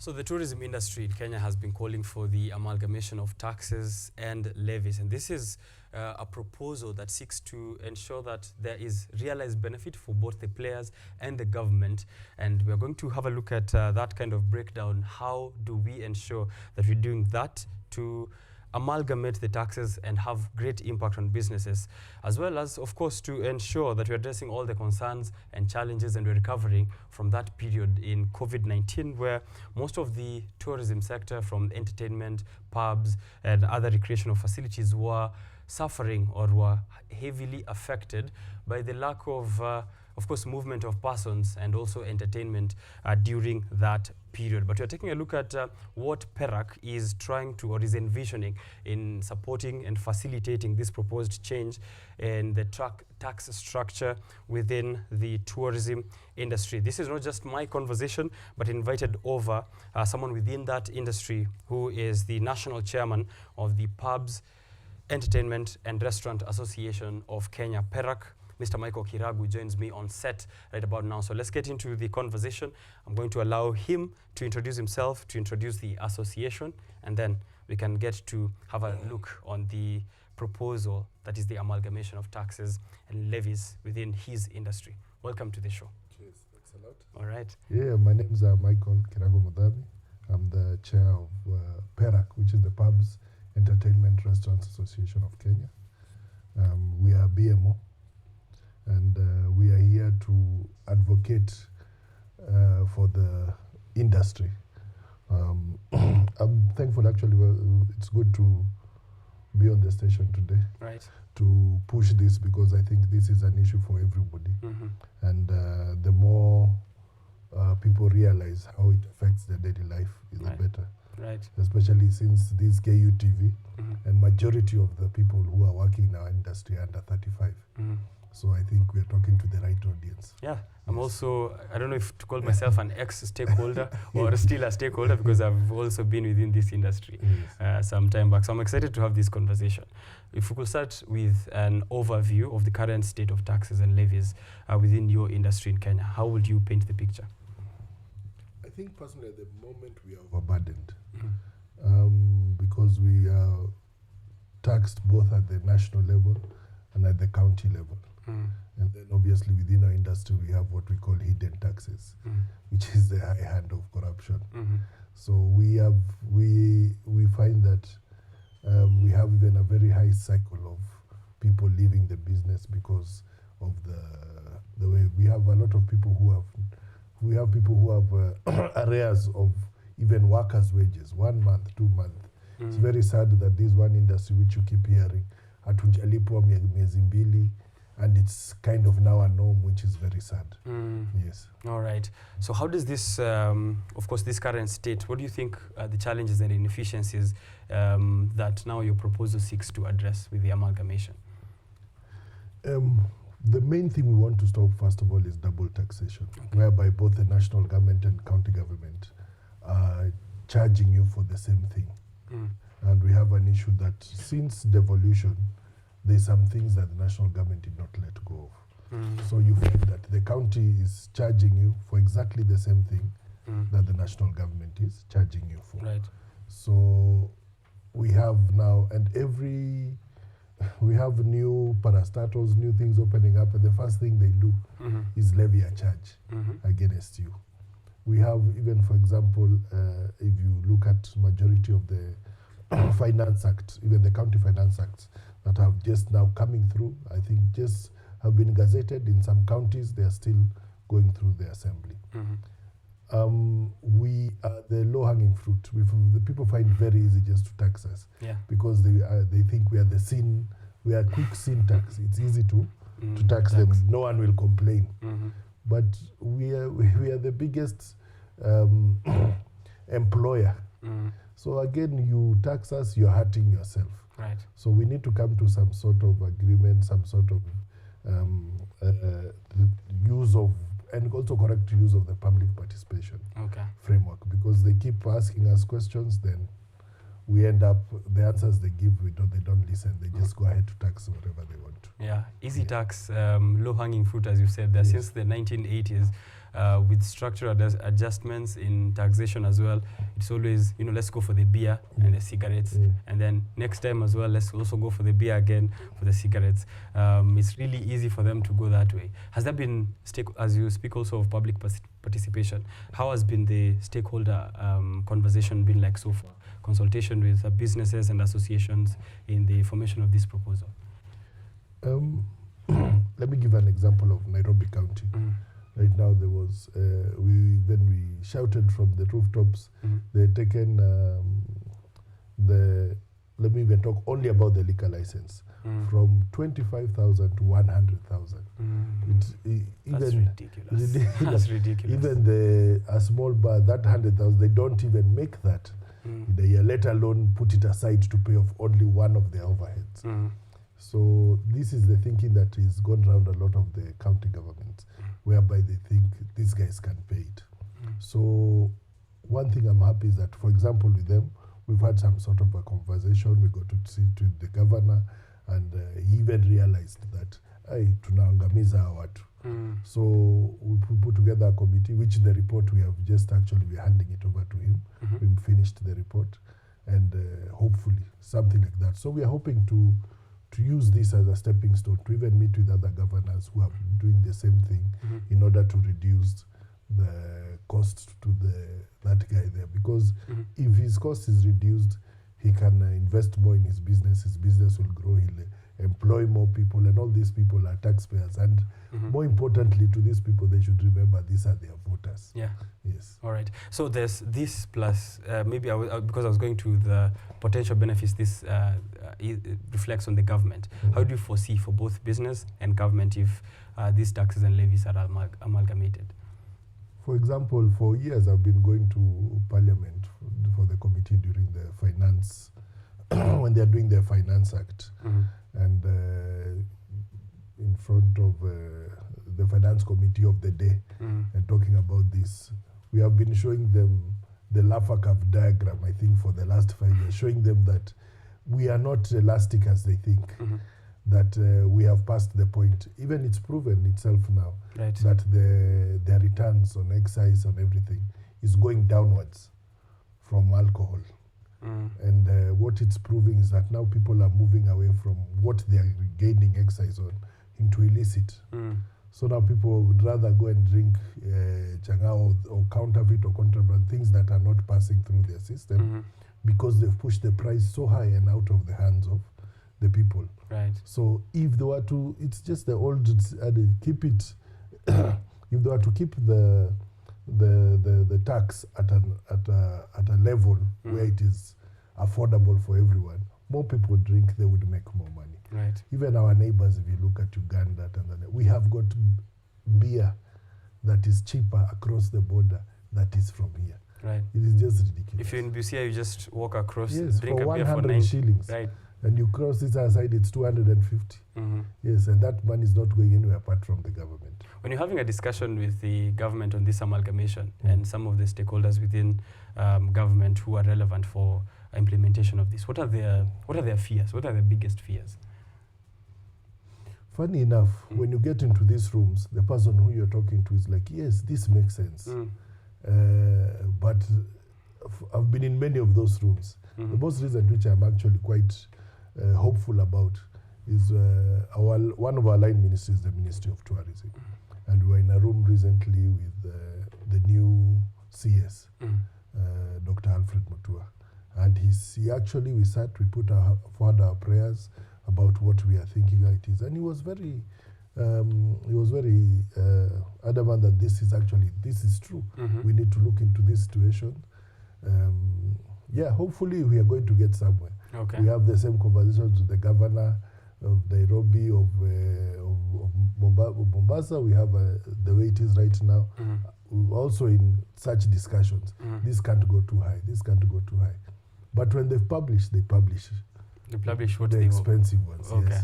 So the tourism industry in Kenya has been calling for the amalgamation of taxes and levies, and this is a proposal that seeks to ensure that there is realized benefit for both the players and the government. And we're going to have a look at that kind of breakdown. How do we ensure that we're doing that to amalgamate the taxes and have great impact on businesses, as well as, of course, to ensure that we're addressing all the concerns and challenges and we're recovering from that period in COVID-19, where most of the tourism sector, from entertainment, pubs, and other recreational facilities, were suffering or were heavily affected by the lack of course, movement of persons and also entertainment during that period. But we're taking a look at what PERAC is trying to, or is envisioning, in supporting and facilitating this proposed change in the tax structure within the tourism industry. This is not just my conversation, but invited over someone within that industry who is the national chairman of the Pubs, Entertainment and Restaurant Association of Kenya, PERAC. Mr. Michael Kiragu joins me on set right about now. So let's get into the conversation. I'm going to allow him to introduce himself, to introduce the association, and then we can get to have a look on the proposal that is the amalgamation of taxes and levies within his industry. Welcome to the show. Cheers, thanks a lot. All right. Yeah, my name is Michael Kiragu Mudhabi. I'm the chair of PERAC, which is the Pubs, Entertainment Restaurants Association of Kenya. We are BMO. And we are here to advocate for the industry. I'm thankful, actually, it's good to be on the station today. Right. To push this, because I think this is an issue for everybody. Mm-hmm. And the more people realize how it affects their daily life, the better. Right. Especially since this KUTV, mm-hmm. and majority of the people who are working in our industry are under 35. Mm-hmm. So I think we're talking to the right audience. Yeah, I'm also, I don't know if to call myself an ex-stakeholder or still a stakeholder, because I've also been within this industry some time back. So I'm excited to have this conversation. If we could start with an overview of the current state of taxes and levies within your industry in Kenya, how would you paint the picture? I think personally at the moment we are overburdened, Mm-hmm. because we are taxed both at the national level and at the county level. Mm. And then obviously within our industry we have what we call hidden taxes, which is the high hand of corruption. Mm-hmm. So we find that we have even a very high cycle of people leaving the business because of the way we have a lot of people who have arrears of even workers' wages, 1 month, 2 months. Mm. It's very sad that this one industry which you keep hearing, hatujalipwa miezi mbili, and it's kind of now a norm, which is very sad. Mm. Yes. All right. So how does this, of course, this current state, what do you think are the challenges and inefficiencies that now your proposal seeks to address with the amalgamation? The main thing we want to stop, first of all, is double taxation, whereby both the national government and county government are charging you for the same thing. Mm. And we have an issue that since devolution, there's some things that the national government did not let go of. Mm. So you find that the county is charging you for exactly the same thing that the national government is charging you for. Right. So we have now, and we have new parastatals, new things opening up, and the first thing they do is levy a charge against you. We have even, for example, if you look at majority of the Finance Act, even the County Finance Acts that have just now coming through, I think just have been gazetted in some counties. They are still going through the assembly. We are the low-hanging fruit. The people find it very easy just to tax us, because they think we are quick sin tax. It's easy to tax them. No one will complain. But we are the biggest employer. So again, you tax us, you're hurting yourself. Right. So we need to come to some sort of agreement, some sort of use of, and also correct use of the public participation framework, because they keep asking us questions, then we end up, the answers they give, they don't listen. They just go ahead to tax whatever they want to. Yeah, easy tax, low-hanging fruit, as you said, there since the 1980s. With structural adjustments in taxation as well, it's always, let's go for the beer and the cigarettes, and then next time as well, let's also go for the beer again for the cigarettes. It's really easy for them to go that way. Has there been, as you speak also of public participation, how has been the stakeholder conversation been like so far? Consultation with businesses and associations in the formation of this proposal? Let me give an example of Nairobi County. Right now, there was, when we shouted from the rooftops, they had taken let me even talk only about the liquor license, from 25,000 to 100,000. That's ridiculous. That's ridiculous. Even a small bar, that 100,000, they don't even make that in a year, let alone put it aside to pay off only one of their overheads. So this is the thinking that is gone around a lot of the county governments, whereby they think these guys can pay it. So one thing I'm happy is that, for example, with them, we've had some sort of a conversation. We got to see to the governor, and he even realized that, hey, tunaangamiza hawa watu. So we put together a committee, which the report we have just actually, we're handing it over to him. We've finished the report, and hopefully something like that. So we are hoping to use this as a stepping stone to even meet with other governors who are doing the same thing in order to reduce the cost to that guy there. Because if his cost is reduced, he can invest more in his business will grow, he'll employ more people, and all these people are taxpayers. And more importantly, to these people, they should remember these are their voters. Yeah. Yes. All right. So there's this plus, maybe because I was going to the potential benefits this reflects on the government. How do you foresee for both business and government if these taxes and levies are amalgamated? For example, for years I've been going to Parliament for the committee during the finance, when they're doing their Finance Act, and in front of the Finance Committee of the day, and talking about this. We have been showing them the Laffer curve diagram, I think, for the last 5 years, showing them that we are not elastic as they think, that we have passed the point. Even it's proven itself now that their returns on excise, on everything, is going downwards from alcohol. And what it's proving is that now people are moving away from what they are gaining excise on into illicit. So now people would rather go and drink changa or counterfeit or contraband, things that are not passing through their system, because they've pushed the price so high and out of the hands of the people. Right. So if they were to, it's just the old adage, keep it, if they were to keep the tax at a level where it is affordable for everyone, more people drink, they would make more money. Right. Even our neighbors, if you look at Uganda, Tanzania, we have got beer that is cheaper across the border that is from here. Right. It is just ridiculous. If you're in Busia, you just walk across, drink for a beer for 100 shillings. Right. And you cross this other side, it's 250. Yes, and that money is not going anywhere apart from the government. When you're having a discussion with the government on this amalgamation and some of the stakeholders within government who are relevant for implementation of this, what are their fears? What are their biggest fears? Funny enough, when you get into these rooms, the person who you're talking to is like, yes, this makes sense. But I've been in many of those rooms. The most recent, which I'm actually quite hopeful about, is one of our line ministries, the Ministry of Tourism. And we were in a room recently with the new CS, Dr. Alfred Mutua. And we sat, we put forward our prayers about what we are thinking it is. And he was very adamant that this is true. We need to look into this situation. Hopefully we are going to get somewhere. Okay. We have the same conversations with the governor of Nairobi, of Mombasa. We have the way it is right now. Also in such discussions, this can't go too high, this can't go too high. But when they've published, they publish what the expensive ones. Okay. Yes.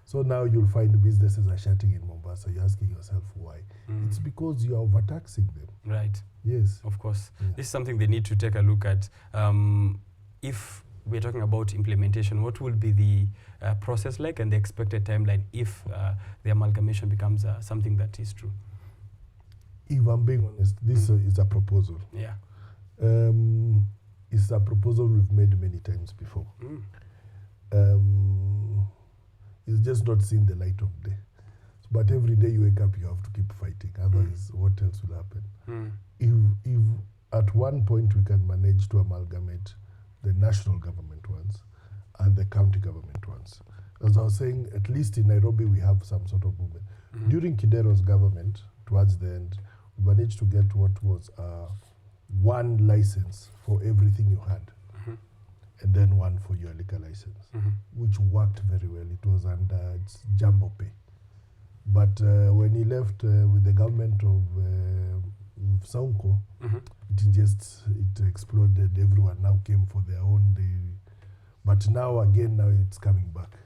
So now you'll find businesses are shutting in Mombasa. You're asking yourself why. It's because you are overtaxing them. Right. Yes. Of course. Yeah. This is something they need to take a look at. If we're talking about implementation, what will be the process like and the expected timeline if the amalgamation becomes something that is true? If I'm being honest, this is a proposal. Yeah. It's a proposal we've made many times before. It's just not seen the light of day. But every day you wake up, you have to keep fighting. Otherwise, what else will happen? If at one point we can manage to amalgamate the national government ones and the county government ones. As I was saying, at least in Nairobi, we have some sort of movement. During Kidero's government, towards the end, we managed to get what was one license for everything you had, and then one for your liquor license, which worked very well. It was under Jumbo Pay. But when he left with the government of Sonko, it exploded. Everyone now came for their own day. But now it's coming back.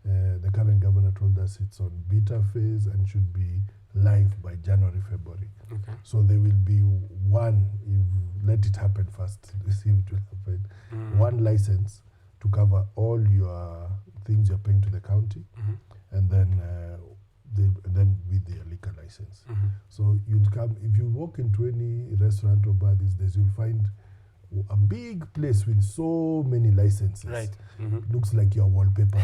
The current governor told us it's on beta phase and should be live by January, February. So there will be one, if let it happen first, see if it will happen. One license to cover all your things you're paying to the county, and then with their liquor license. So you'd come, if you walk into any restaurant or bar these days, you'll find a big place with so many licenses. Right. Looks like your wallpaper.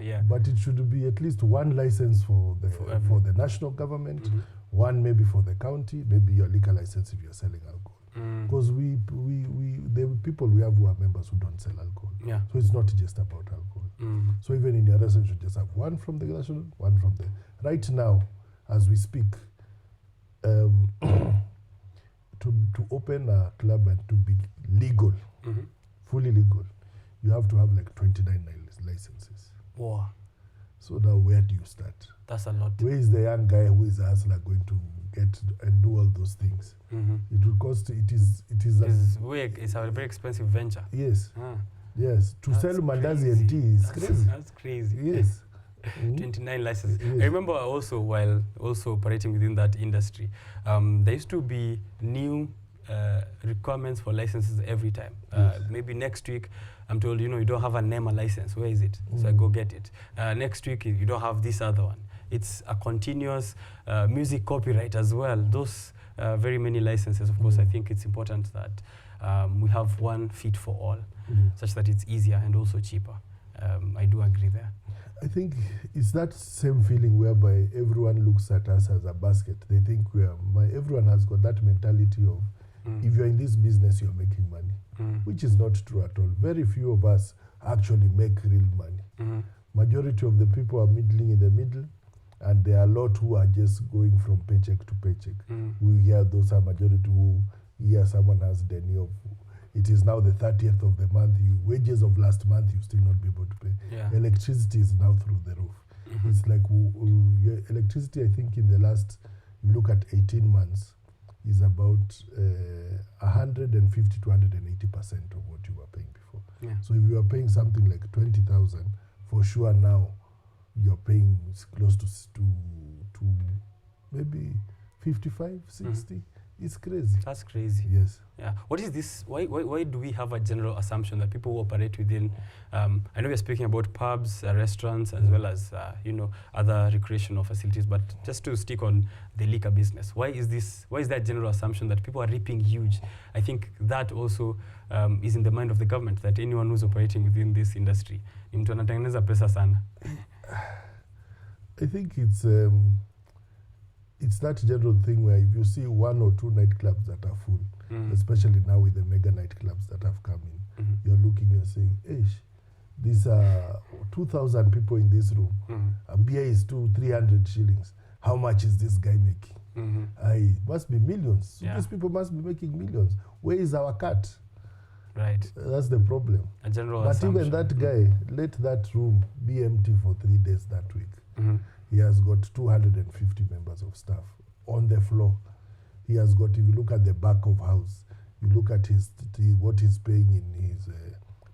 Yeah. But it should be at least one license for the national government, one maybe for the county, maybe your liquor license if you're selling alcohol. Because the people we have who are members who don't sell alcohol. Yeah. So it's not just about alcohol. So even in your restaurant, you should just have one from the national, one from the... Right now, as we speak, to open a club and to be legal, fully legal, you have to have like 29 licenses. Wow. So now where do you start? That's a lot. Where is the young guy who is a hustler going to get and do all those things? It will cost, it's a very expensive venture. Yes. Yes. To sell mandazi and tea is crazy. That's crazy. Yes. 29 licenses. Yes. I remember also while also operating within that industry, there used to be new requirements for licenses every time. Maybe next week, I'm told, you don't have a NEMA license. Where is it? So I go get it. Next week, you don't have this other one. It's a continuous music copyright as well. Those very many licenses, of course, I think it's important that we have one fit for all, such that it's easier and also cheaper. I do agree there. I think it's that same feeling whereby everyone looks at us as a basket. They think everyone has got that mentality of if you're in this business, you're making money, which is not true at all. Very few of us actually make real money. Majority of the people are middling in the middle, and there are a lot who are just going from paycheck to paycheck. We hear those are majority who hear someone has the need of, it is now the 30th of the month, wages of last month, you still not be able to pay. Yeah. Electricity is now through the roof. It's like electricity, I think in the last, you look at 18 months, is about 150 to 180% of what you were paying before. Yeah. So if you are paying something like 20,000, for sure now you're paying close to maybe 55, 60. It's crazy. That's crazy. Yes. Yeah. What is this? Why do we have a general assumption that people who operate within, I know we're speaking about pubs, restaurants, as well as, other recreational facilities, but just to stick on the liquor business, why is that general assumption that people are reaping huge? I think that also is in the mind of the government, that anyone who's operating within this industry, ni mtu anatengeneza pesa sana. I think it's that general thing where if you see one or two nightclubs that are full, especially now with the mega nightclubs that have come in, you're saying, these are 2,000 people in this room. A beer is 300 shillings. How much is this guy making? It must be millions. So these people must be making millions. Where is our cut? Right. That's the problem. A general but assumption. Even that guy, let that room be empty for 3 days that week. He has got 250 members of staff on the floor. He has got, if you look at the back of house, you look at what he's paying in his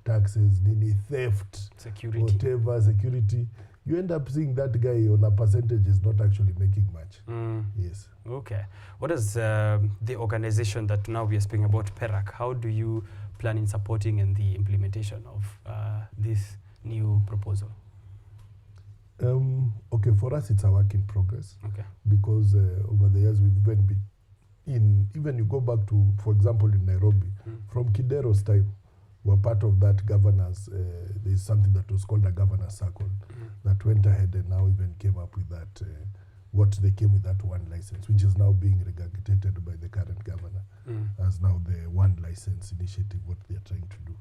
taxes, theft, security, whatever, security. You end up seeing that guy on a percentage is not actually making much. Yes. Okay. What is the organization that now we are speaking about, PERAC? How do you plan in supporting and the implementation of this new proposal? Okay, for us it's a work in progress. Okay. Because over the years we've even you go back to, for example, in Nairobi, from Kidero's time, we're part of that governance. There's something that was called a governance circle that went ahead and now even came up with that, they came with that one license, which is now being regurgitated by the current governor as now the one license initiative, what they're trying to do.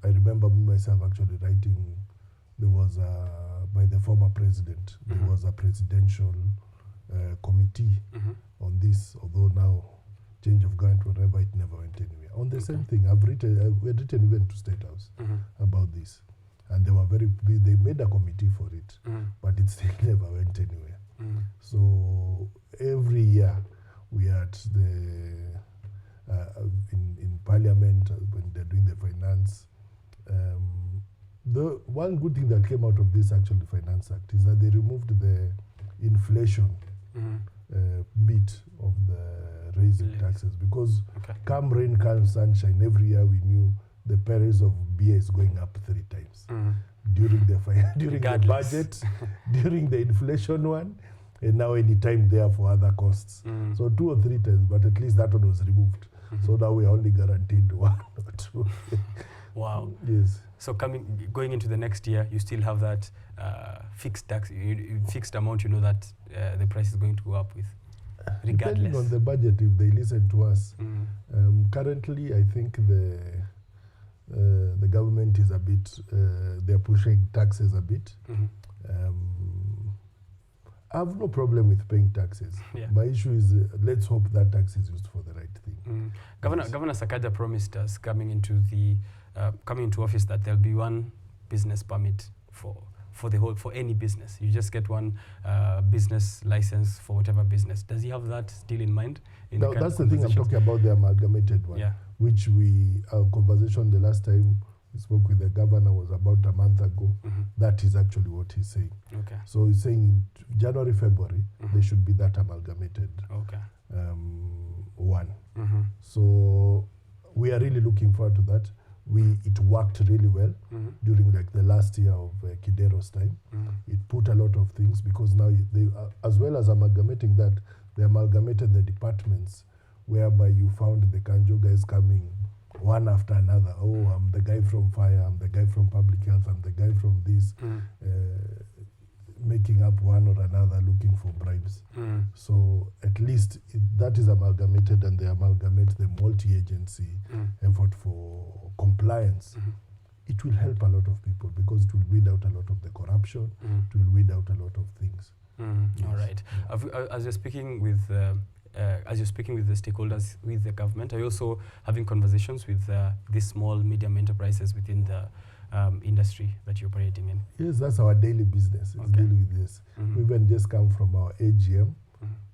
I remember myself actually writing, by the former president, there was a presidential committee on this, although now change of government, whatever, it never went anywhere. On the same thing, we had written even to State House about this. And they made a committee for it, but it still never went anywhere. So every year we are at in Parliament when they're doing the finance. The one good thing that came out of this actually Finance Act is that they removed the inflation bit of the raising taxes, because come rain, come sunshine, every year we knew the price of beer is going up 3 times during the budget, during the inflation one, and now any time there for other costs. So 2 or 3 times, but at least that one was removed. So now we are only guaranteed 1 or 2. Wow. Yes. So going into the next year, you still have that fixed tax, fixed amount, that the price is going to go up with, regardless. Depending on the budget, if they listen to us. Currently, I think the government is a bit, they're pushing taxes a bit. I have no problem with paying taxes. My issue is, let's hope that tax is used for the right thing. Governor Sakaja promised us coming into office that there'll be one business permit for any business. You just get one business license for whatever business. Does he have that still in mind? No, that's the thing I'm talking about, the amalgamated one, which our conversation the last time we spoke with the governor was about a month ago. That is actually what he's saying. Okay. So he's saying in January, February, there should be that amalgamated one. So we are really looking forward to that. It worked really well during the last year of Kidero's time. It put a lot of things, because now they, as well as amalgamating that, they amalgamated the departments, whereby you found the Kanjo guys coming one after another. Oh, I'm the guy from fire, I'm the guy from public health, I'm the guy from this, making up one or another, looking for bribes. So at least that is amalgamated, and they amalgamate the multi-agency effort for compliance. It will help a lot of people, because it will weed out a lot of the corruption, it will weed out a lot of things. Yes. All right. As you're speaking with the stakeholders, with the government, are you also having conversations with these small, medium enterprises within the industry that you're operating in? Yes, that's our daily business, is dealing with this. We even just come from our AGM,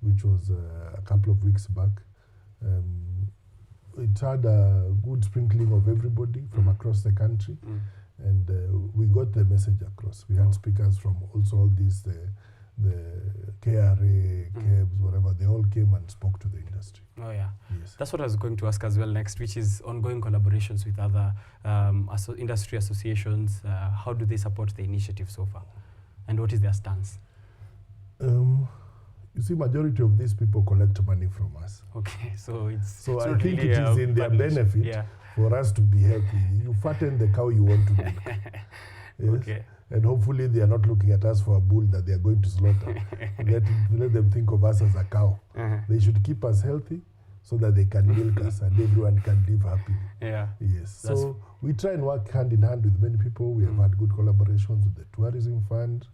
which was a couple of weeks back. It had a good sprinkling of everybody from across the country, and we got the message across. We had speakers from also all these, the KRA, KEBS, whatever, they all came and spoke to the industry. Oh yeah, yes. That's what I was going to ask as well next, which is ongoing collaborations with other industry associations. How do they support the initiative so far, and what is their stance? You see, majority of these people collect money from us. Okay, so I think really it is in their benefit for us to be healthy. You fatten the cow you want to milk. Yes? Okay. And hopefully they are not looking at us for a bull that they are going to slaughter. let them think of us as a cow. They should keep us healthy so that they can milk us and everyone can live happily. Yes. So we try and work hand in hand with many people. We have had good collaborations with the Tourism Fund.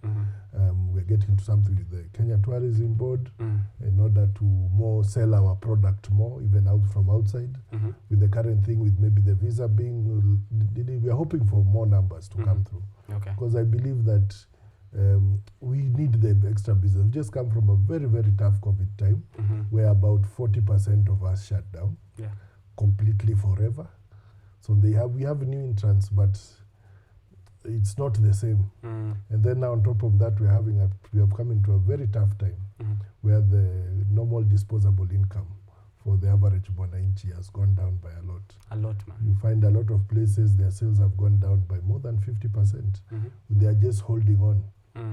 We're getting to something with the Kenya Tourism Board in order to sell our product more, even out from outside. With the current thing with maybe the visa being, we are hoping for more numbers to come through. Because I believe that we need the extra business. We just come from a very, very tough COVID time where about 40% of us shut down completely forever. So we have new entrants, but it's not the same. And then now on top of that, we have come into a very tough time where the normal disposable income for the average mwananchi has gone down by a lot. A lot, man. You find a lot of places their sales have gone down by more than 50%. They are just holding on.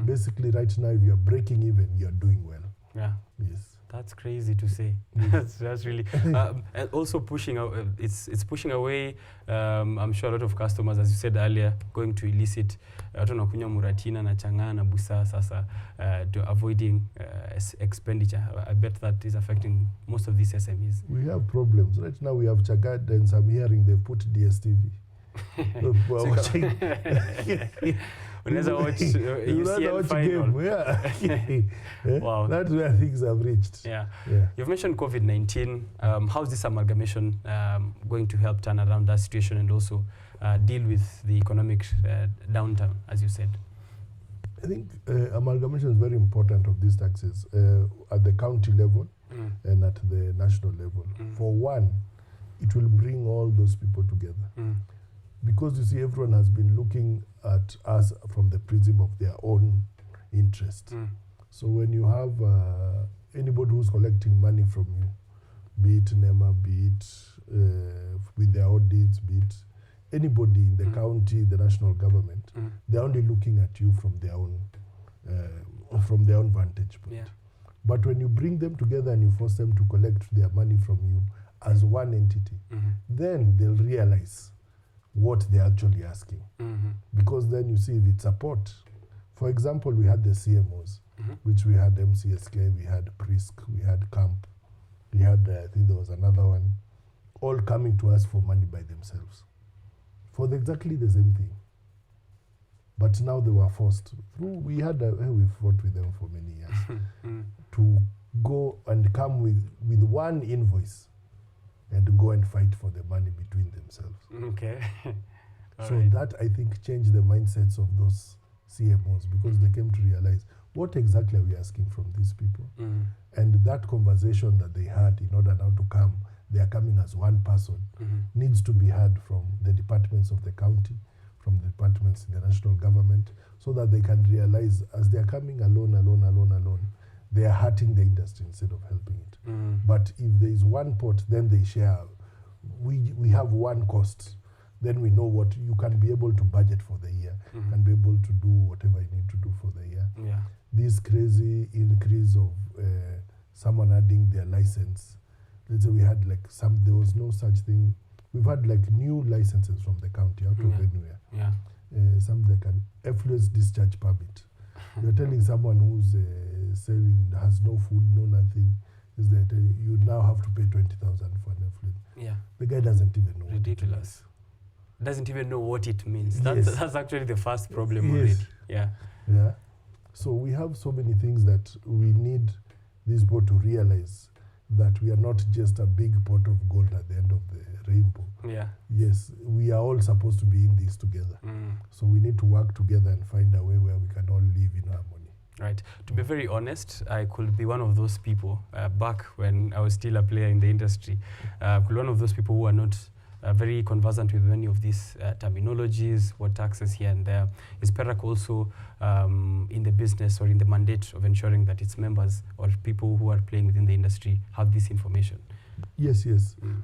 Basically, right now, if you're breaking even, you're doing well. Yeah. Yes. That's crazy to say. That's really and also pushing out. It's pushing away. I'm sure a lot of customers, as you said earlier, going to illicit. Kunywa muratina na chang'aa na busaa sasa to avoiding expenditure. I bet that is affecting most of these SMEs. We have problems right now. We have Chagad, and I'm hearing they put DSTV. Unaweza watch UCL final. Yeah. Wow. That's where things have reached. Yeah. You've mentioned COVID-19. How's this amalgamation going to help turn around that situation and also deal with the economic downturn, as you said? I think amalgamation is very important of these taxes at the county level and at the national level. For one, it will bring all those people together. Because you see, everyone has been looking at us from the prism of their own interest. So when you have anybody who's collecting money from you, be it NEMA, be it with their audits, be it anybody in the county, the national government, they're only looking at you from their own vantage point. Yeah. But when you bring them together and you force them to collect their money from you as one entity, then they'll realize what they're actually asking. Because then you see if it's support. For example, we had the CMOs, which we had MCSK, we had PRISC, we had CAMP, we had, I think there was another one, all coming to us for money by themselves. For exactly the same thing. But now they were forced. We fought with them for many years to go and come with one invoice and go and fight for the money between themselves. Okay. So that, I think, changed the mindsets of those CMOs because they came to realize what exactly are we asking from these people. And that conversation that they had in order now to come, they are coming as one person, needs to be heard from the departments of the county, from the departments in the national government, so that they can realize as they are coming alone, they are hurting the industry instead of helping it. But if there is one pot, then they share. We have one cost. Then we know what you can be able to budget for the year, can be able to do whatever you need to do for the year. Yeah. This crazy increase of someone adding their license. Let's say we had there was no such thing. We've had new licenses from the county out of anywhere. Yeah. Some an effluence discharge permit. You're telling someone who's selling, has no food, no nothing, is they're telling you now have to pay 20,000 for an effluent. Yeah. The guy doesn't even know. Ridiculous. Doesn't even know what it means. Yes. That's actually the first problem already. Yeah. Yeah. So we have so many things that we need these people to realize that we are not just a big pot of gold at the end of the rainbow. Yeah. Yes, we are all supposed to be in this together. So we need to work together and find a way where we can all live in harmony. Right. To be very honest, I could be one of those people back when I was still a player in the industry. Could be one of those people who are not very conversant with many of these terminologies, what taxes here and there. Is PERAC also in the business or in the mandate of ensuring that its members or people who are playing within the industry have this information? Yes.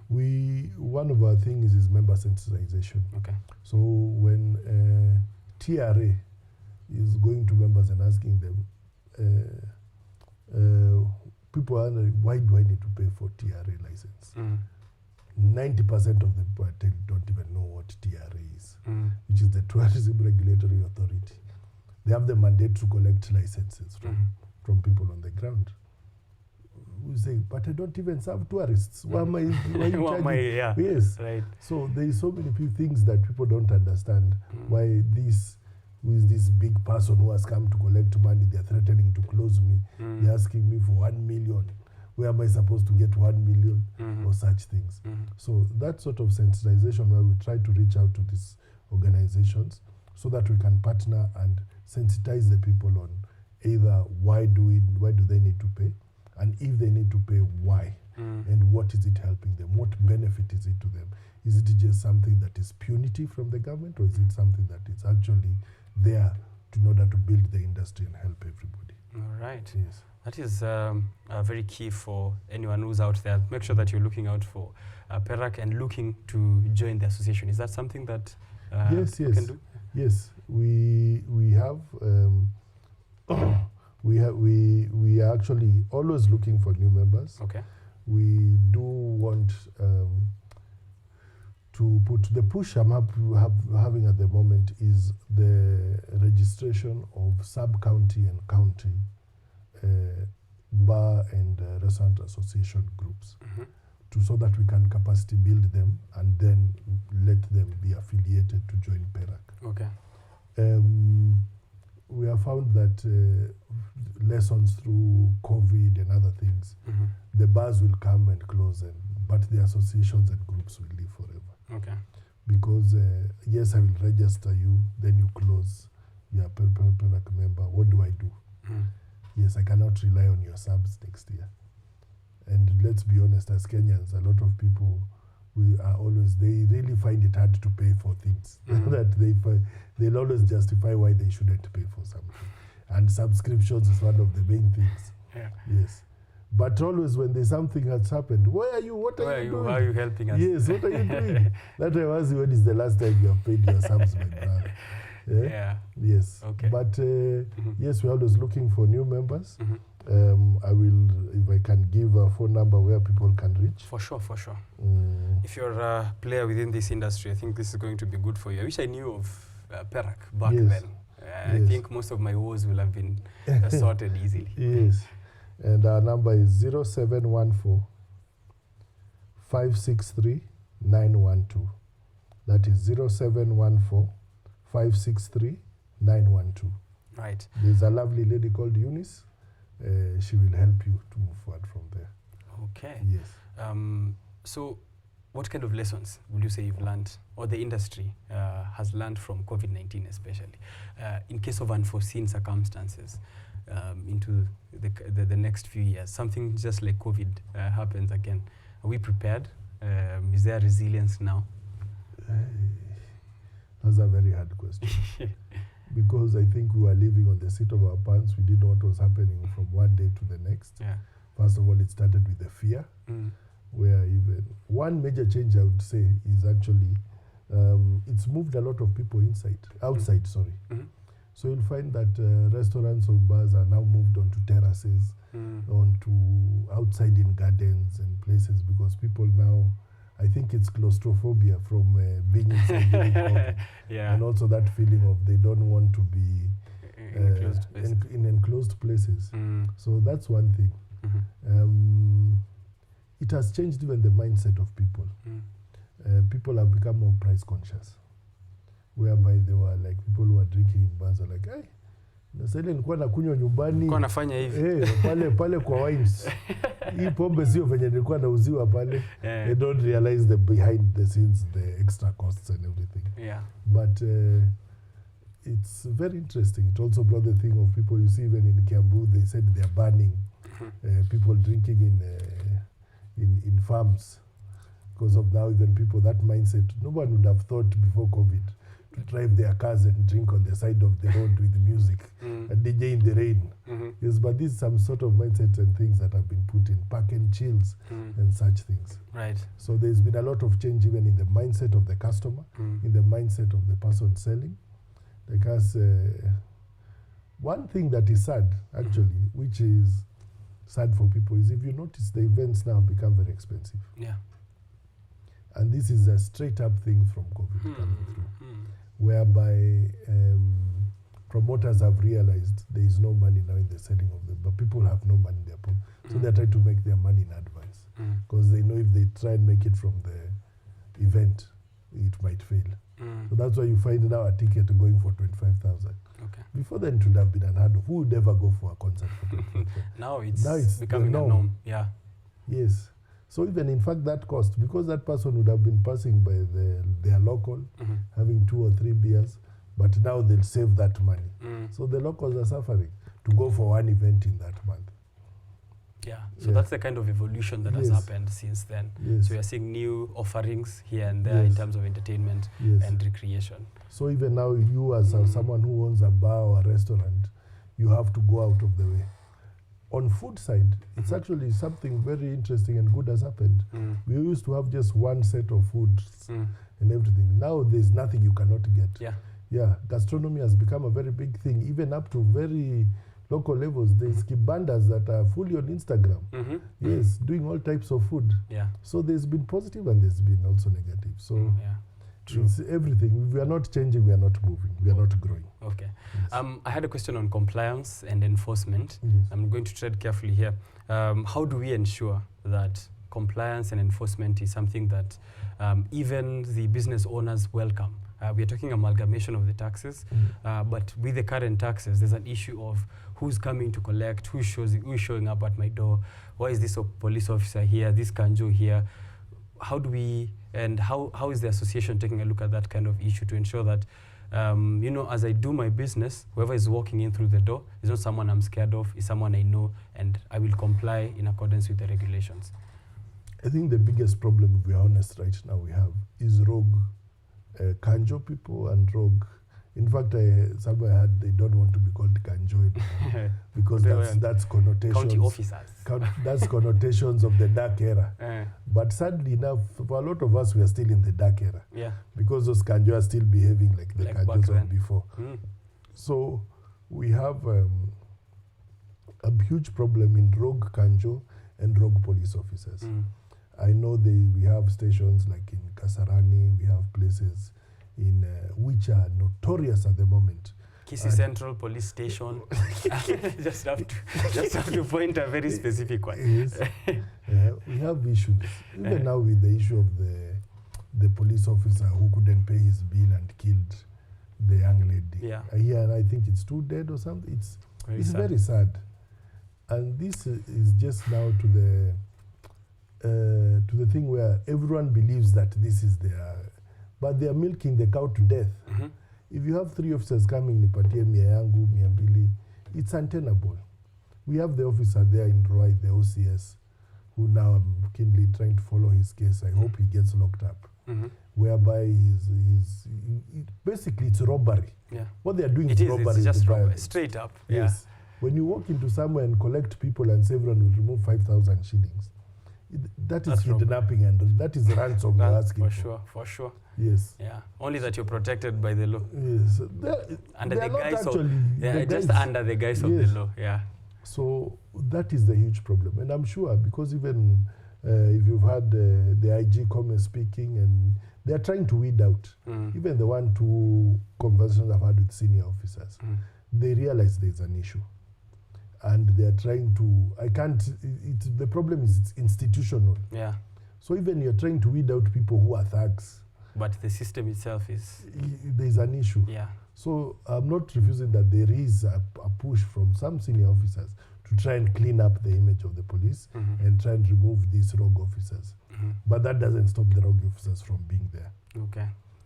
One of our things is member sensitization. Okay. So when TRA is going to members and asking them, people are wondering, why do I need to pay for TRA license? 90% of the people don't even know what TRA is, which is the Tourism Regulatory Authority. They have the mandate to collect licenses from people on the ground. We say, but I don't even serve tourists. Why am I? Why you charging? Yeah. Yes. Right. So there is so many things that people don't understand. Why this, who is this big person who has come to collect money? They're threatening to close me. They're asking me for 1 million. Where am I supposed to get 1 million or such things? So that sort of sensitization where we try to reach out to these organizations so that we can partner and sensitize the people on either why do they need to pay, and if they need to pay, why, and what is it helping them? What benefit is it to them? Is it just something that is punitive from the government, or is it something that is actually there in order to build the industry and help everybody? All right. Yes. That is very key for anyone who's out there. Make sure that you're looking out for PERAC and looking to join the association. Is that something that yes, you can do? Yes, we have we are actually always looking for new members. Okay. We do want to put the push I'm having at the moment is the registration of sub-county and county bar and restaurant association groups, so that we can capacity build them and then let them be affiliated to join PERAC. Okay. We have found that lessons through COVID and other things, the bars will come and close, but the associations and groups will live forever. Okay. Because yes, I will register you, then you close. You're a PERAC member. What do I do? Yes, I cannot rely on your subs next year. And let's be honest, as Kenyans, a lot of people, they really find it hard to pay for things. That they'll always justify why they shouldn't pay for something. And subscriptions is one of the main things. Yeah. Yes. But always when there's something that's happened, where are you? What are you doing? How are you helping us? Yes, what are you doing? That I was, when is the last time you have paid your subs, my brother? Yeah. Yes. Okay. But yes, we're always looking for new members. I will, if I can give a phone number where people can reach. For sure, for sure. If you're a player within this industry, I think this is going to be good for you. I wish I knew of PERAC back then. I think most of my woes will have been sorted easily. Yes. And our number is 0714 563 912. That is 0714 563 912. Right. There's a lovely lady called Eunice. She will help you to move forward from there. Okay. Yes. So what kind of lessons would you say you've learned, or the industry has learned from COVID-19 especially, in case of unforeseen circumstances into the next few years? Something just like COVID happens again. Are we prepared? Is there resilience now? That's a very hard question. Because I think we were living on the seat of our pants. We didn't know what was happening from one day to the next. Yeah. First of all, it started with the fear, where even one major change I would say is actually it's moved a lot of people outside. So you'll find that restaurants or bars are now moved onto terraces, onto outside in gardens and places, because people now, I think it's claustrophobia from being inside during COVID. Yeah. And also that feeling of they don't want to be in enclosed places. So that's one thing. It has changed even the mindset of people. People have become more price conscious, whereby they were like, people who are drinking in bars are like, hey, sasa ile nilikuwa nakunywa nyumbani. Kwa nafanya hivi. Pale kwa wines. Hii pombe sio venye nilikuwa nauziwa pale. They don't realize the behind the scenes, the extra costs and everything. Yeah. But it's very interesting. It also brought the thing of people, you see even in Kiambu, they said they're banning people drinking in farms. Because of now even people, that mindset, no one would have thought before COVID to drive their cars and drink on the side of the road with the music and DJ in the rain. Yes, but this is some sort of mindset and things that have been put in, pack and chills and such things. Right. So there's been a lot of change even in the mindset of the customer, in the mindset of the person selling. Because one thing that is sad, actually, which is sad for people, is if you notice the events now have become very expensive. Yeah. And this is a straight up thing from COVID coming through, whereby promoters have realized there is no money now in the selling of them, but people have no money in their pocket. So they're trying to make their money in advance, because they know if they try and make it from the event, it might fail. So that's why you find now a ticket going for 25,000. Okay. Before then, it would have been unheard of. Who would ever go for a concert for 25,000? Now it's becoming a norm. Yeah. Yes. So even in fact that cost, because that person would have been passing by their local, having 2 or 3 beers, but now they'll save that money. So the locals are suffering to go for one event in that month. Yeah, so that's the kind of evolution that has happened since then. So we are seeing new offerings here and there in terms of entertainment and recreation. So even now you as someone who owns a bar or a restaurant, you have to go out of the way on food side, it's actually something very interesting and good has happened. We used to have just one set of foods and everything. Now there's nothing you cannot get. Yeah, gastronomy has become a very big thing, even up to very local levels. There's kibandas that are fully on Instagram. Yes, doing all types of food. So there's been positive and there's been also negative. So it's everything. We are not changing, we are not moving, we are not growing. Okay. Yes. I had a question on compliance and enforcement. I'm going to tread carefully here. How do we ensure that compliance and enforcement is something that even the business owners welcome? We are talking amalgamation of the taxes, but with the current taxes, there's an issue of who's coming to collect, who's showing up at my door, why is this police officer here, this kanjo here? How do we, and how is the association taking a look at that kind of issue to ensure that, you know, as I do my business, whoever is walking in through the door is not someone I'm scared of, is someone I know, and I will comply in accordance with the regulations? I think the biggest problem, if we are honest right now, we have is rogue kanjo people and rogue. In fact, somewhere I heard they don't want to be called kanjo because that's connotations. County officers. That's connotations of the dark era. But sadly enough, for a lot of us, we are still in the dark era. Because those kanjo are still behaving like the kanjos of before. So we have a huge problem in rogue kanjo and rogue police officers. I know we have stations like in Kasarani, we have places in which are notorious at the moment. Kisii Central Police Station. just have to point a very specific one. Yes. We have issues. Even now with the issue of the police officer who couldn't pay his bill and killed the young lady. And I think it's 2 dead or something. It's very sad. And this is just now to the thing where everyone believes that this is but they are milking the cow to death. If you have 3 officers coming, nipatie mia yangu, mia mbili, it's untenable. We have the officer there in Roy, the OCS, who now I'm keenly trying to follow his case. I hope he gets locked up. Whereby basically it's robbery. What they are doing is robbery. It's just robbery, straight up. Yes. When you walk into somewhere and collect people and say everyone will remove 5,000 shillings, that is kidnapping and that is ransom you're asking for sure. Yes. Only that you're protected by the law. Yes. Under the guise of just under the guise of the law. So that is the huge problem, and I'm sure because even if you've had the IG comment speaking, and they are trying to weed out even the 1-2 conversations I've had with senior officers. They realize there's an issue. And they are trying to, the problem is it's institutional. So even you're trying to weed out people who are thugs. But the system itself is... There's an issue. So I'm not refusing that there is a push from some senior officers to try and clean up the image of the police and try and remove these rogue officers. But that doesn't stop the rogue officers from being there.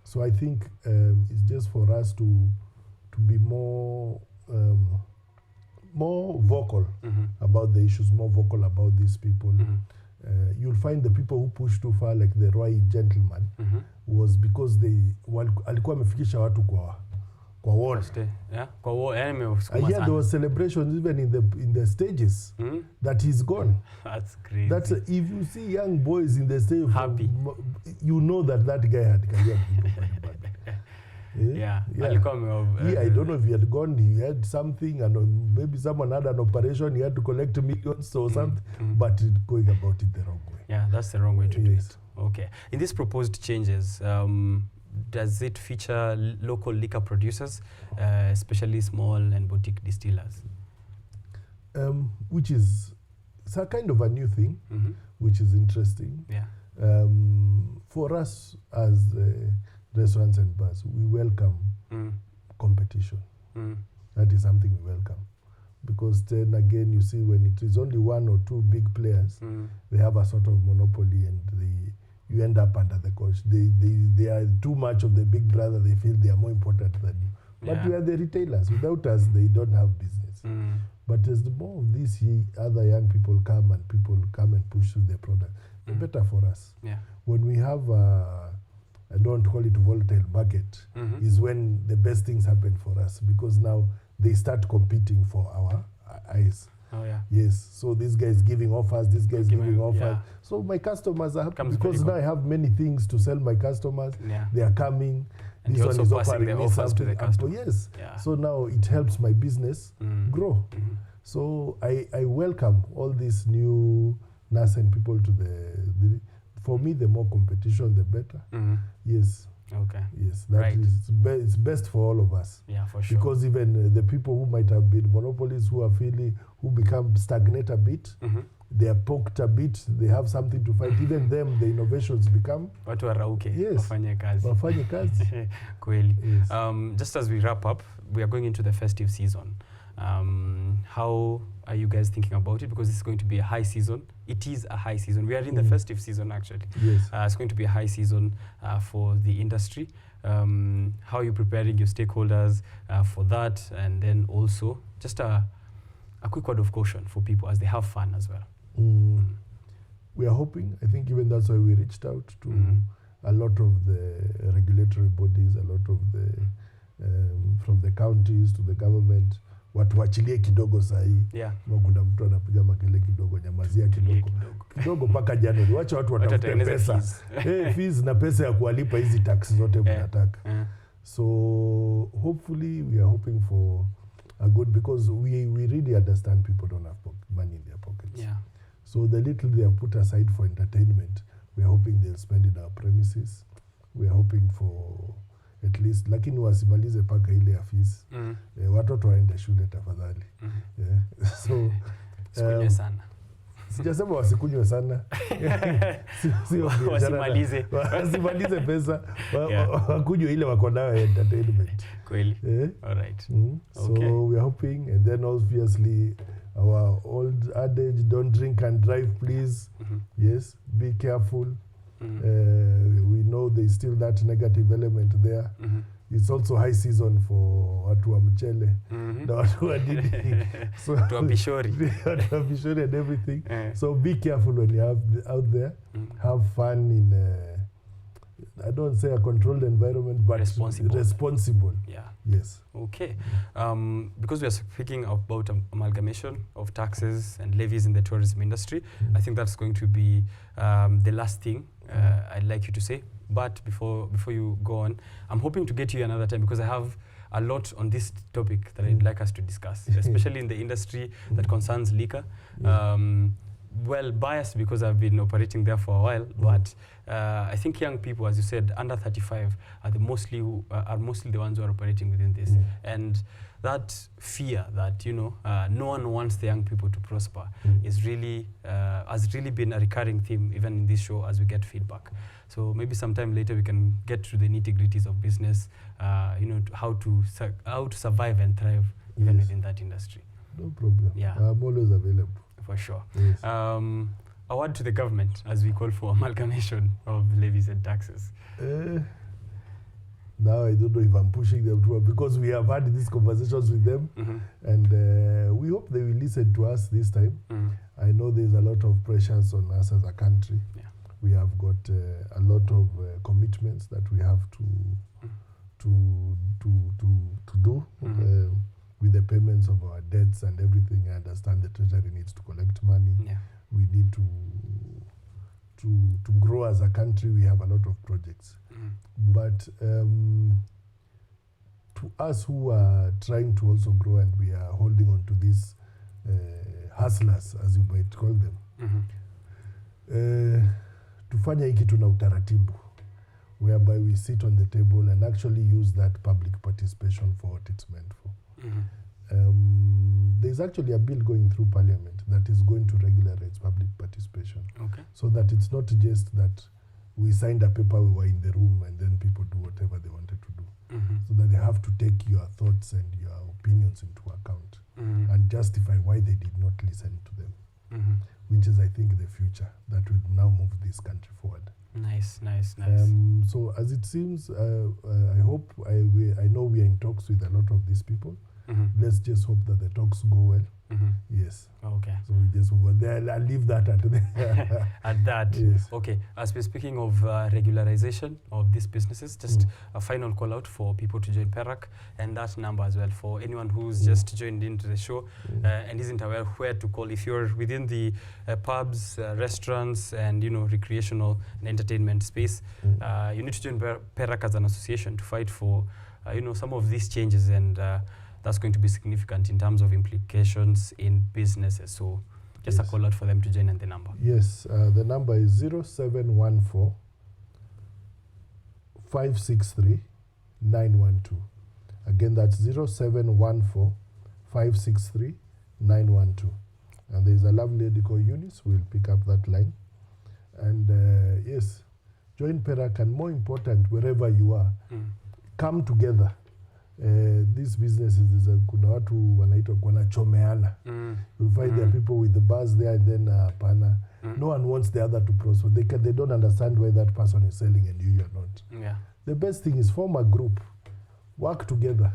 So I think it's just for us to be more vocal about the issues, more vocal about these people. You'll find the people who push too far, like the Roy gentleman, was because alikuwa amefikisha watu kwa wall. There was celebrations even in the stages that he's gone. That's crazy. That's if you see young boys in the stage happy, you know that guy had career. I don't know if he had gone, he had something, and maybe someone had an operation, he had to collect millions or something, but going about it the wrong way. That's the wrong way to do it. Okay. In these proposed changes, does it feature local liquor producers, especially small and boutique distillers? Which is a kind of a new thing, which is interesting. For us as restaurants and bars, we welcome competition. That is something we welcome. Because then again, you see, when it is only 1 or 2 big players, they have a sort of monopoly, and you end up under the coach. They are too much of the big brother. They feel they are more important than you. But we are the retailers. Without us, they don't have business. But as the more of these other young people come and push through their product, the better for us. When we have I don't call it volatile market, is when the best things happen for us, because now they start competing for our eyes. Oh, yeah. Yes. So this guy is giving offers, this guy is giving offers. Yeah. So my customers are happy Comes because now I have many things to sell my customers. Yeah. They are coming. And This you're one also is passing offering the me offers to the something. customer. Yes. Yeah. So now it helps my business grow. So I welcome all these new nascent people to the for me, the more competition, the better. Yes. Okay. Yes, that Right. is it's best for all of us. Yeah, for sure. Because even the people who might have been monopolies, who become stagnate a bit, they are poked a bit, they have something to fight. Even them, the innovations become Watu warauke, Yes. wafanye kazi. wafanye kazi. Kweli. Yes. Just as we wrap up, we are going into the festive season. How are you guys thinking about it? Because this is going to be a high season. It is a high season. We are in the festive season, actually. Yes. It's going to be a high season for the industry. How are you preparing your stakeholders for that? And then also, just a quick word of caution for people as they have fun as well. We are hoping, I think even that's why we reached out to a lot of the regulatory bodies, a lot of the, from the counties to the government, watuachilie kidogo sahi. Yeah. Kuna mtu anapiga makele kidogo, nyamazia kidogo paka January. Wacha watu watafute pesa. Fees na pesa ya kuwalipa hizi tax zote mnataka. So hopefully we are hoping for a good, because we really understand people don't have money in their pockets. Yeah. So the little they have put aside for entertainment, we are hoping they'll spend in our premises. We are hoping for at least, lakini wasimalize paka ile ya fees. Watoto waende shule tafadhali. So Sikunywe sana. Sijasema wasikunywe sana. Wasimalize. Wasimalize pesa. Wakunywe ile wako nayo entertainment. Kweli. All right. So we are hoping, and then obviously our old adage, don't drink and drive, please. Yes, be careful. We know there's still that negative element there. It's also high season for watu wa mchele na watu wa dini. So watu wa pishori. Watu wa pishori and everything. So be careful when you have out there. Have fun in I don't say a controlled environment, but responsible. Yeah. Yes. Okay. Because we are speaking about amalgamation of taxes and levies in the tourism industry, I think that's going to be the last thing I'd like you to say. But before you go on, I'm hoping to get you another time, because I have a lot on this topic that I'd like us to discuss, especially in the industry that concerns liquor. Well, biased because I've been operating there for a while, but I think young people, as you said, under 35 are mostly the ones who are operating within this. And that fear that, no one wants the young people to prosper is really, has really been a recurring theme even in this show as we get feedback. So maybe sometime later we can get to the nitty-gritties of business, how to survive and thrive even within that industry. No problem. Yeah. I'm always available. For sure. Yes. A word to the government as we call for amalgamation of levies and taxes. Now I don't know if I'm pushing them to, because we have had these conversations with them, and we hope they will listen to us this time. I know there's a lot of pressures on us as a country. Yeah. We have got a lot of commitments that we have to do with the payments of our debts and everything. I understand the Treasury needs to collect money. Yeah. We need to grow as a country. We have a lot of projects. But to us who are trying to also grow, and we are holding on to these hustlers, as you might call them, tufanya hiki tuna utaratibu, whereby we sit on the table and actually use that public participation for what it's meant for. There's actually a bill going through Parliament that is going to regularize public participation. Okay. So that it's not just that we signed a paper, we were in the room, and then people do whatever they wanted to do. So that they have to take your thoughts and your opinions into account and justify why they did not listen to them, which is, I think, the future that would now move this country forward. Nice. So as it seems, I hope, I know we are in talks with a lot of these people. Let's just hope that the talks go well. Yes. Okay. So we just go there. I'll leave that at at that. Yes. Okay. As we're speaking of regularization of these businesses, just a final call out for people to join PERAC, and that number as well for anyone who's just joined into the show and isn't aware where to call. If you're within the pubs, restaurants, and recreational and entertainment space, you need to join PERAC as an association to fight for some of these changes, and that's going to be significant in terms of implications in businesses. So just a call out for them to join, and the number. Yes, the number is 0714 563 912. Again, that's 0714 563 912. And there's a lovely lady called Eunice who will pick up that line. And yes, join PERAC, and more important, wherever you are, come together. These businesses, kuna watu wanaitwa wanachomeana. You find there are people with the bars there, and then no one wants the other to prosper. They don't understand why that person is selling and you are not. Yeah. The best thing is form a group, work together.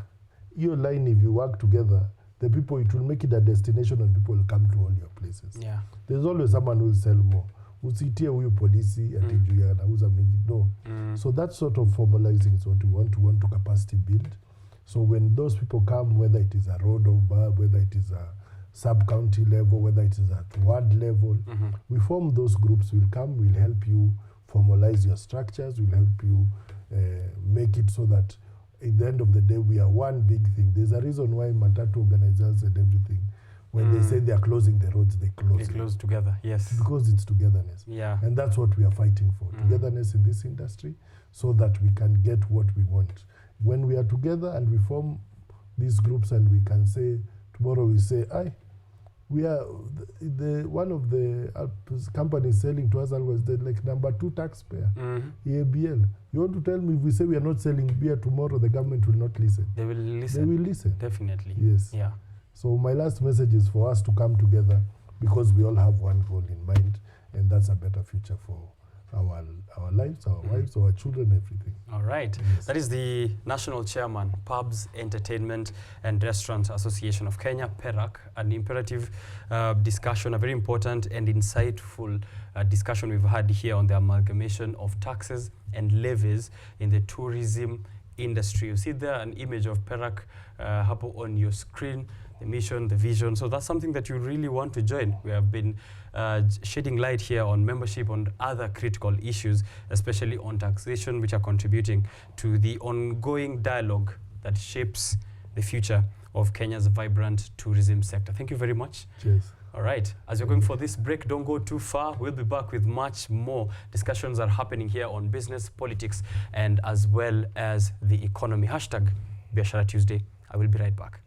Your line, if you work together, the people, it will make it a destination, and people will come to all your places. Yeah. There's always someone who will sell more. Usitie huyu polisi ati juu ya anauza mingi. No. So that sort of formalizing is what we want to capacity build. So when those people come, whether it is a road of bar, whether it is a sub-county level, whether it is at ward level, we form those groups. We'll come, we'll help you formalize your structures, we'll help you make it so that at the end of the day, we are one big thing. There's a reason why Matatu organizers and everything, when they say they are closing the roads, they close together, yes. Because it's togetherness. Yeah. And that's what we are fighting for, togetherness in this industry, so that we can get what we want. When we are together and we form these groups, and we can say, tomorrow we say, we are one of the companies selling to us always the number 2 taxpayer, EABL. You want to tell me, if we say we are not selling beer tomorrow, the government will not listen? They will listen. They will listen. Definitely. Yes. Yeah. So my last message is for us to come together, because we all have one goal in mind, and that's a better future for our lives, our wives, our children, everything. All right. Yes. That is the National Chairman, Pubs, Entertainment and Restaurants Association of Kenya, PERAC. An imperative discussion, a very important and insightful discussion we've had here on the amalgamation of taxes and levies in the tourism industry. You see there an image of PERAC hapo on your screen, the mission, the vision. So that's something that you really want to join. We have been shedding light here on membership, on other critical issues, especially on taxation, which are contributing to the ongoing dialogue that shapes the future of Kenya's vibrant tourism sector. Thank you very much. Cheers. All right. As you're going for this break, don't go too far. We'll be back with much more. Discussions are happening here on business, politics, and as well as the economy. #Biashara Tuesday. I will be right back.